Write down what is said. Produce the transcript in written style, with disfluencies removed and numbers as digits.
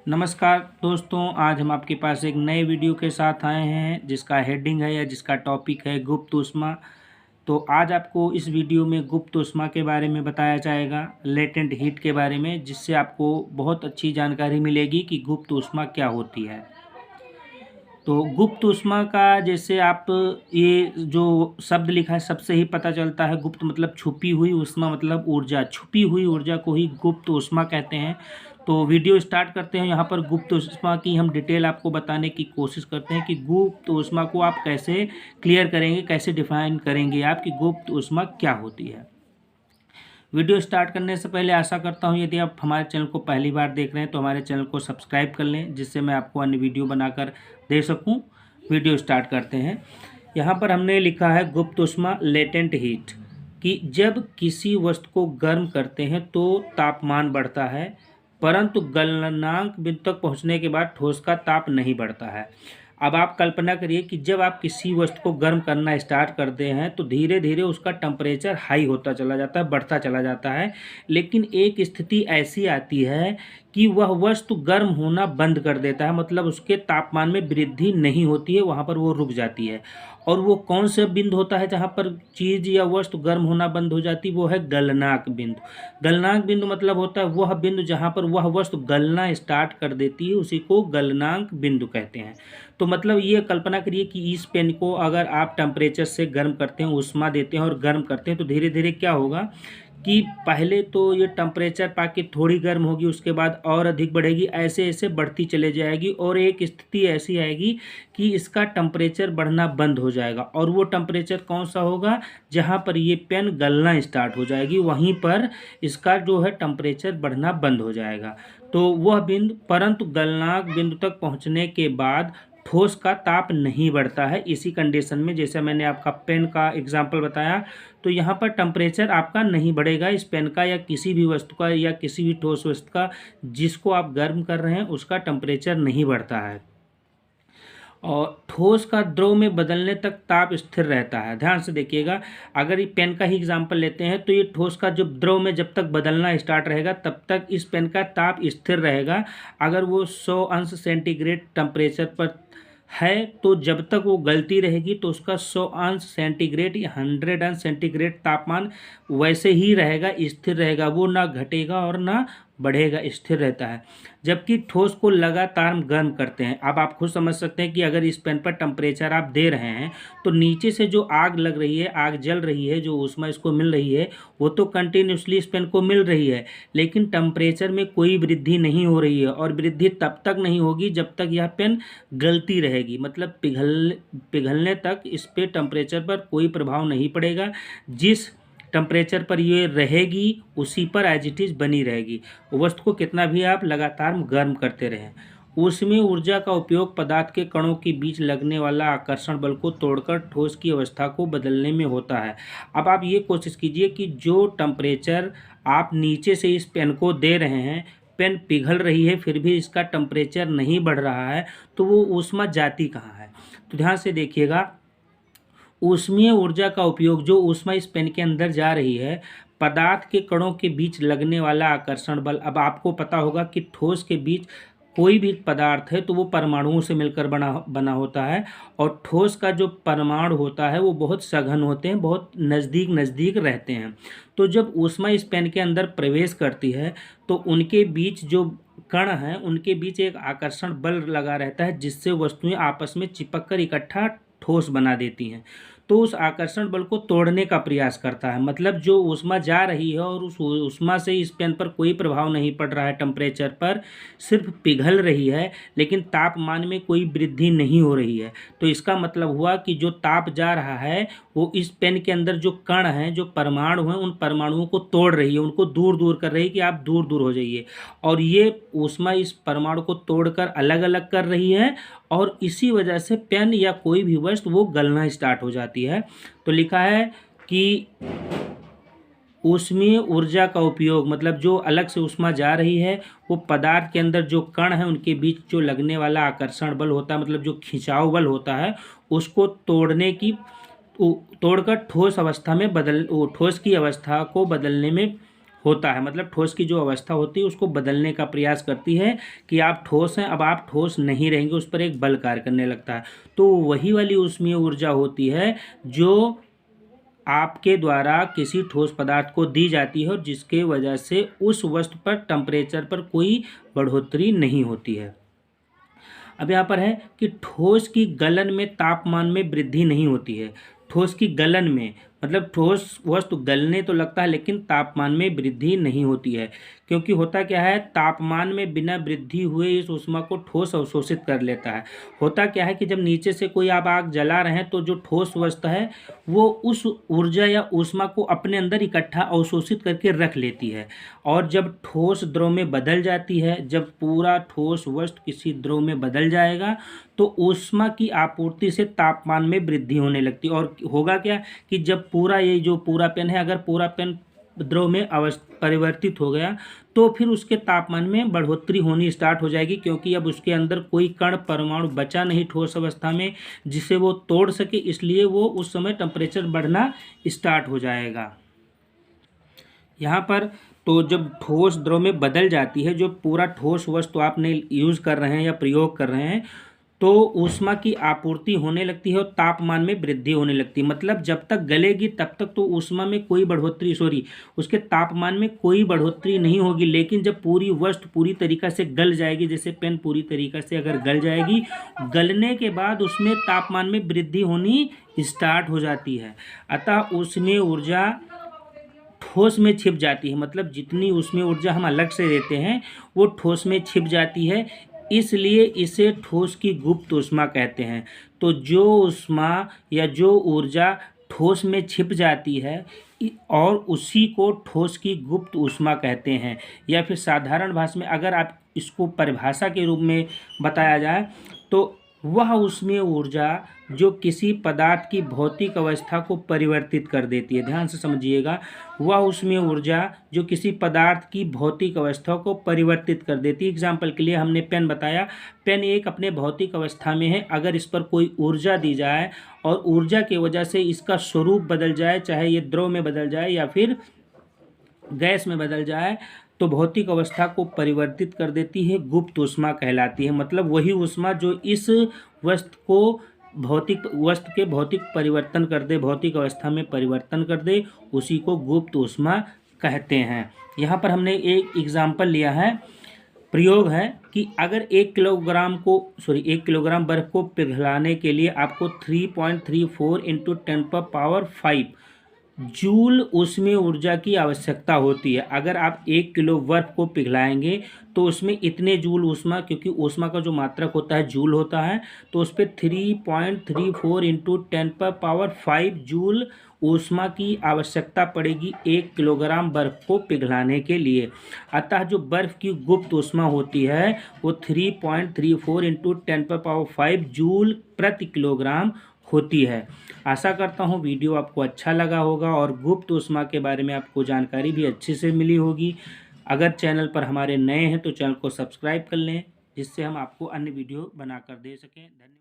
नमस्कार दोस्तों, आज हम आपके पास एक नए वीडियो के साथ आए हैं जिसका हेडिंग है या जिसका टॉपिक है गुप्त ऊष्मा। तो आज आपको इस वीडियो में गुप्त ऊष्मा के बारे में बताया जाएगा, लेटेंट हीट के बारे में, जिससे आपको बहुत अच्छी जानकारी मिलेगी कि गुप्त ऊष्मा क्या होती है। तो गुप्त ऊष्मा का जैसे आप ये जो शब्द लिखा है सबसे ही पता चलता है। गुप्त मतलब छुपी हुई, ऊष्मा मतलब ऊर्जा, छुपी हुई ऊर्जा को ही गुप्त ऊष्मा कहते हैं। तो वीडियो स्टार्ट करते हैं। यहाँ पर गुप्त ऊष्मा की हम डिटेल आपको बताने की कोशिश करते हैं कि गुप्त ऊष्मा को आप कैसे क्लियर करेंगे, कैसे डिफाइन करेंगे आप कि गुप्त ऊष्मा क्या होती है। वीडियो स्टार्ट करने से पहले आशा करता हूँ यदि आप हमारे चैनल को पहली बार देख रहे हैं तो हमारे चैनल को सब्सक्राइब कर लें, जिससे मैं आपको अन्य वीडियो बनाकर दे सकूँ। वीडियो स्टार्ट करते हैं। यहाँ पर हमने लिखा है गुप्त ऊष्मा लेटेंट हीट, कि जब किसी वस्तु को गर्म करते हैं तो तापमान बढ़ता है, परंतु गलनांक बिंदु तक पहुँचने के बाद ठोस का ताप नहीं बढ़ता है। अब आप कल्पना करिए कि जब आप किसी वस्तु को गर्म करना स्टार्ट करते हैं तो धीरे धीरे उसका टेम्परेचर हाई होता चला जाता है, बढ़ता चला जाता है। लेकिन एक स्थिति ऐसी आती है कि वह वस्तु गर्म होना बंद कर देता है, मतलब उसके तापमान में वृद्धि नहीं होती है, वहाँ पर वो रुक जाती है। और वो कौन सा बिंदु होता है जहाँ पर चीज़ या वस्तु गर्म होना बंद हो जाती है? वो है गलनांक बिंदु। गलनांक बिंदु मतलब होता है वह बिंदु जहाँ पर वह वस्तु गलना स्टार्ट कर देती है, उसी को गलनांक बिंदु कहते हैं। तो मतलब ये कल्पना करिए कि इस पेन को अगर आप टेम्परेचर से गर्म करते हैं, ऊष्मा देते हैं और गर्म करते हैं, तो धीरे धीरे क्या होगा कि पहले तो ये टेम्परेचर पाके थोड़ी गर्म होगी, उसके बाद और अधिक बढ़ेगी, ऐसे ऐसे बढ़ती चले जाएगी और एक स्थिति ऐसी आएगी कि इसका टेम्परेचर बढ़ना बंद हो जाएगा। और वो टेम्परेचर कौन सा होगा? जहाँ पर ये पेन गलना स्टार्ट हो जाएगी, वहीं पर इसका जो है टेम्परेचर बढ़ना बंद हो जाएगा। तो वह बिंदु, परंतु गलनांक बिंदु तक पहुँचने के बाद ठोस का ताप नहीं बढ़ता है। इसी कंडीशन में, जैसे मैंने आपका पेन का एग्जांपल बताया, तो यहाँ पर टेम्परेचर आपका नहीं बढ़ेगा इस पेन का या किसी भी वस्तु का या किसी भी ठोस वस्तु का जिसको आप गर्म कर रहे हैं, उसका टेम्परेचर नहीं बढ़ता है। और ठोस का द्रव में बदलने तक ताप स्थिर रहता है। ध्यान से देखिएगा, अगर ये पेन का ही एग्जांपल लेते हैं तो ये ठोस का जो द्रव में जब तक बदलना स्टार्ट रहेगा तब तक इस पेन का ताप स्थिर रहेगा। अगर वो 100 अंश सेंटीग्रेड टेम्परेचर पर है तो जब तक वो गलती रहेगी तो उसका 100 अंश सेंटीग्रेड या 100 अंश सेंटीग्रेड तापमान वैसे ही रहेगा, स्थिर रहेगा, वो ना घटेगा और ना बढ़ेगा, स्थिर रहता है। जबकि ठोस को लगातार गर्म करते हैं। अब आप खुद समझ सकते हैं कि अगर इस पेन पर टेम्परेचर आप दे रहे हैं तो नीचे से जो आग लग रही है, आग जल रही है, जो ऊष्मा इसको मिल रही है वो तो कंटिन्यूसली इस पेन को मिल रही है, लेकिन टेम्परेचर में कोई वृद्धि नहीं हो रही है। और वृद्धि तब तक नहीं होगी जब तक यह पेन गलती रहेगी, मतलब पिघलने तक इस पे टेम्परेचर पर कोई प्रभाव नहीं पड़ेगा। जिस टेम्परेचर पर ये रहेगी उसी पर एज इट इज़ बनी रहेगी, वस्तु को कितना भी आप लगातार गर्म करते रहें। ऊष्मीय ऊर्जा का उपयोग पदार्थ के कणों के बीच लगने वाला आकर्षण बल को तोड़कर ठोस की अवस्था को बदलने में होता है। अब आप ये कोशिश कीजिए कि जो टेम्परेचर आप नीचे से इस पेन को दे रहे हैं, पेन पिघल रही है फिर भी इसका टेम्परेचर नहीं बढ़ रहा है, तो वो ऊष्मा जाती कहाँ है? तो ध्यान से देखिएगा, ऊष्मीय ऊर्जा का उपयोग, जो ऊष्मा इस पेन के अंदर जा रही है, पदार्थ के कणों के बीच लगने वाला आकर्षण बल। अब आपको पता होगा कि ठोस के बीच कोई भी पदार्थ है तो वो परमाणुओं से मिलकर बना होता है, और ठोस का जो परमाणु होता है वो बहुत सघन होते हैं, बहुत नज़दीक नज़दीक रहते हैं। तो जब ऊष्मा इस पेन के अंदर प्रवेश करती है तो उनके बीच जो कण हैं उनके बीच एक आकर्षण बल लगा रहता है, जिससे वस्तुएं आपस में चिपक कर इकट्ठा ठोस बना देती हैं। तो उस आकर्षण बल को तोड़ने का प्रयास करता है, मतलब जो ऊष्मा जा रही है और उस ऊष्मा से इस पेन पर कोई प्रभाव नहीं पड़ रहा है, टेम्परेचर पर सिर्फ पिघल रही है, लेकिन तापमान में कोई वृद्धि नहीं हो रही है। तो इसका मतलब हुआ कि जो ताप जा रहा है वो इस पेन के अंदर जो कण हैं, जो परमाणु हैं, उन परमाणुओं को तोड़ रही है, उनको दूर दूर कर रही है कि आप दूर दूर हो जाइए। और ये ऊष्मा इस परमाणु को तोड़कर अलग अलग कर रही है, और इसी वजह से पेन या कोई भी वस्तु वो गलना स्टार्ट हो जाती है। तो लिखा है कि ऊष्मीय ऊर्जा का उपयोग, मतलब जो अलग से ऊष्मा जा रही है वो पदार्थ के अंदर जो कण है उनके बीच जो लगने वाला आकर्षण बल होता है, मतलब जो खिंचाव बल होता है, उसको तोड़कर ठोस की अवस्था को बदलने में होता है, मतलब ठोस की जो अवस्था होती है उसको बदलने का प्रयास करती है कि आप ठोस हैं, अब आप ठोस नहीं रहेंगे, उस पर एक बल कार्य करने लगता है। तो वही वाली ऊष्मीय ऊर्जा होती है जो आपके द्वारा किसी ठोस पदार्थ को दी जाती है और जिसके वजह से उस वस्तु पर टेम्परेचर पर कोई बढ़ोतरी नहीं होती है। अब यहाँ पर है कि ठोस की गलन में तापमान में वृद्धि नहीं होती है। ठोस की गलन में मतलब ठोस वस्तु गलने तो लगता है लेकिन तापमान में वृद्धि नहीं होती है, क्योंकि होता क्या है, तापमान में बिना वृद्धि हुए इस ऊष्मा को ठोस अवशोषित कर लेता है। होता क्या है कि जब नीचे से कोई आप आग जला रहे हैं तो जो ठोस वस्तु है वो उस ऊर्जा या ऊष्मा को अपने अंदर इकट्ठा अवशोषित करके रख लेती है, और जब ठोस द्रव में बदल जाती है, जब पूरा ठोस वस्तु किसी द्रव में बदल जाएगा तो ऊष्मा की आपूर्ति से तापमान में वृद्धि होने लगती है। और होगा क्या कि जब पूरा ये जो पूरा पेन है, अगर पूरा पेन द्रव में परिवर्तित हो गया तो फिर उसके तापमान में बढ़ोतरी होनी स्टार्ट हो जाएगी, क्योंकि अब उसके अंदर कोई कण परमाणु बचा नहीं ठोस अवस्था में जिसे वो तोड़ सके, इसलिए वो उस समय टेम्परेचर बढ़ना स्टार्ट हो जाएगा। यहाँ पर तो जब ठोस द्रव में बदल जाती है, जो पूरा ठोस वस्तु आपने यूज़ कर रहे हैं या प्रयोग कर रहे हैं, तो ऊष्मा की आपूर्ति होने लगती है और तापमान में वृद्धि होने लगती है। मतलब जब तक गलेगी तब तक तो ऊष्मा में कोई बढ़ोतरी उसके तापमान में कोई बढ़ोतरी नहीं होगी, लेकिन जब पूरी वस्तु पूरी तरीक़ा से गल जाएगी, जैसे पेन पूरी तरीक़ा से अगर गल जाएगी, गलने के बाद उसमें तापमान में वृद्धि होनी स्टार्ट हो जाती है। अतः उसमें ऊर्जा ठोस में छिप जाती है, मतलब जितनी उसमें ऊर्जा हम अलग से देते हैं वो ठोस में छिप जाती है, इसलिए इसे ठोस की गुप्त ऊष्मा कहते हैं। तो जो ऊष्मा या जो ऊर्जा ठोस में छिप जाती है और उसी को ठोस की गुप्त ऊष्मा कहते हैं। या फिर साधारण भाषा में अगर आप इसको परिभाषा के रूप में बताया जाए तो वह ऊष्मीय ऊर्जा जो किसी पदार्थ की भौतिक अवस्था को परिवर्तित कर देती है। ध्यान से समझिएगा, वह ऊष्मीय ऊर्जा जो किसी पदार्थ की भौतिक अवस्था को परिवर्तित कर देती है। एग्जाम्पल के लिए हमने पेन बताया, पेन एक अपने भौतिक अवस्था में है, अगर इस पर कोई ऊर्जा दी जाए और ऊर्जा की वजह से इसका स्वरूप बदल जाए, चाहे ये द्रव में बदल जाए या फिर गैस में बदल जाए, तो भौतिक अवस्था को परिवर्तित कर देती है, गुप्त ऊष्मा कहलाती है। मतलब वही ऊष्मा जो इस वस्तु को वस्तु के भौतिक परिवर्तन कर दे, भौतिक अवस्था में परिवर्तन कर दे, उसी को गुप्त ऊष्मा कहते हैं। यहाँ पर हमने एक एग्जाम्पल लिया है, प्रयोग है कि अगर 1 किलोग्राम बर्फ को पिघलाने के लिए आपको 3.34 × 10⁵ जूल ऊष्मीय ऊर्जा की आवश्यकता होती है। अगर आप 1 किलो बर्फ को पिघलाएंगे तो उसमें इतने जूल ऊष्मा, क्योंकि ऊष्मा का जो मात्रक होता है जूल होता है, तो उस पर 3.34 × 10⁵ जूल ऊष्मा की आवश्यकता पड़ेगी 1 किलोग्राम बर्फ को पिघलाने के लिए। अतः जो बर्फ की गुप्त ऊष्मा होती है वो 3.34 × 10⁵ जूल प्रति किलोग्राम होती है। आशा करता हूँ वीडियो आपको अच्छा लगा होगा और गुप्त ऊष्मा के बारे में आपको जानकारी भी अच्छे से मिली होगी। अगर चैनल पर हमारे नए हैं तो चैनल को सब्सक्राइब कर लें, जिससे हम आपको अन्य वीडियो बनाकर दे सकें। धन्यवाद।